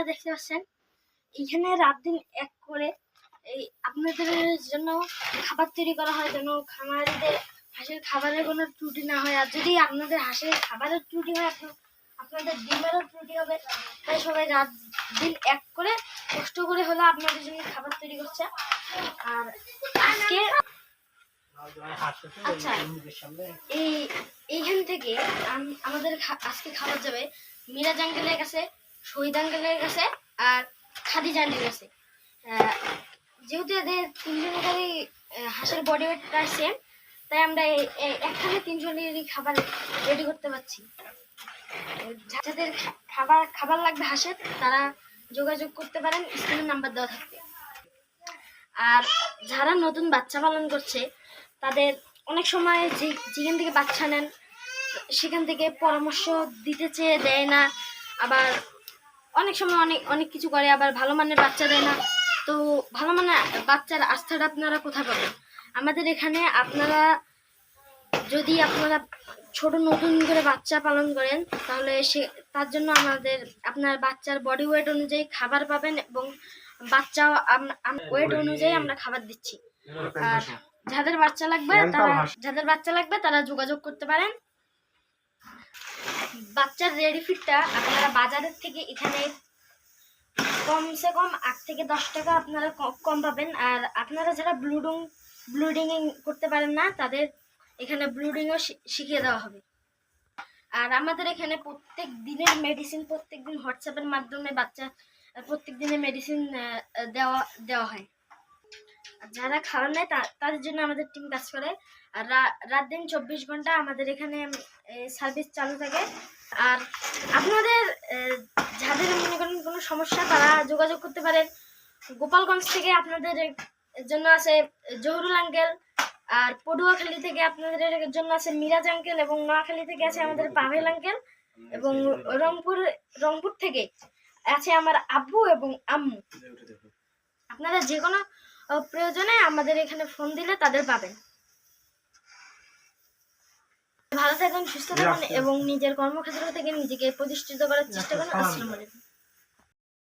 আপনারা দেখতে পাচ্ছেন এখানে রাত দিন এক করে এই আপনাদের জন্য খাবার তৈরি করা হয়, যেন খামারিদের হাঁসের খাবারের কোনো ত্রুটি না হয়। আর যদি আপনাদের হাঁসের খাবারের ত্রুটি হয়, আপনাদের ডিমেরও ত্রুটি হবে। তাই সবাই রাত দিন এক করে কষ্ট করে হলে আপনাদের জন্য খাবার তৈরি করছে। আর আজকে আচ্ছা, এইখান থেকে আমাদের আজকে খাবার যাবে মিরাজ আঙ্কেলের কাছে, শহীদ আঙ্কেলের কাছে আর খাদিজা আন্টির কাছে। যেহেতু এদের তিনজনেরই হাঁসের বডি ওয়েটটা সেম, তাই আমরা একখানে তিনজনেরই খাবার রেডি করতে পারছি। যাদের খাবার লাগবে হাঁসের, তারা যোগাযোগ করতে পারেন, স্ক্রিনে নাম্বার দেওয়া থাকবে। আর যারা নতুন বাচ্চা পালন করছে, তাদের অনেক সময় যেখান থেকে বাচ্চা নেন সেখান থেকে পরামর্শ দিতে চেয়ে দেয় না, আবার অনেক সময় অনেক কিছু করে, আবার ভালো মানের বাচ্চা দেয় না। তো ভালো মানের বাচ্চার আস্থাটা আপনারা কোথায় পাবেন? আমাদের এখানে আপনারা যদি ছোট নতুন করে বাচ্চা পালন করেন, তাহলে তার জন্য আপনার বাচ্চার বডি ওয়েট অনুযায়ী খাবার পাবেন, এবং বাচ্চা ওয়েট অনুযায়ী আমরা খাবার দিচ্ছি। আর যাদের বাচ্চা লাগবে তারা যোগাযোগ করতে পারেন। বাচ্চার রেডি ফিডটা আপনারা বাজারের থেকে এখানে কমসে কম 8 থেকে 10 টাকা আপনারা কম পাবেন। আর আপনারা যারা ব্লুডিং করতে পারেন না, তাদের এখানে ব্লুডিংও শিখিয়ে দেওয়া হবে। আর আমাদের এখানে প্রত্যেক দিনের মেডিসিন, প্রত্যেকদিন হোয়াটসঅ্যাপের মাধ্যমে প্রত্যেক দিনের মেডিসিন দেওয়া হয়। যারা খাবার নেয় তাদের জন্য আমাদের টিম কাজ করে। আর রাত দিন 24 ঘন্টা আমাদের এখানে সার্ভিস চালু থাকে। আর আপনাদের যাদের মনে করেন কোনো সমস্যা, তারা যোগাযোগ করতে পারেন। গোপালগঞ্জ থেকে আপনাদের জন্য আছে জহুরুল আঙ্কেল, আর পটুয়াখালী থেকে আপনাদের জন্য আছে মিরাজ আঙ্কেল, এবং নোয়াখালী থেকে আছে আমাদের পাভেল আঙ্কেল, এবং রংপুর থেকে আছে আমার আব্বু এবং আম্মু। আপনারা যে কোনো প্রয়োজনে আমাদের এখানে ফোন দিলে তাদের পাবেন। ভালো থাকুন, সুস্থ থাকুন, এবং নিজের কর্মক্ষেত্র থেকে নিজেকে প্রতিষ্ঠিত করার চেষ্টা করুন। আসসালামু আলাইকুম।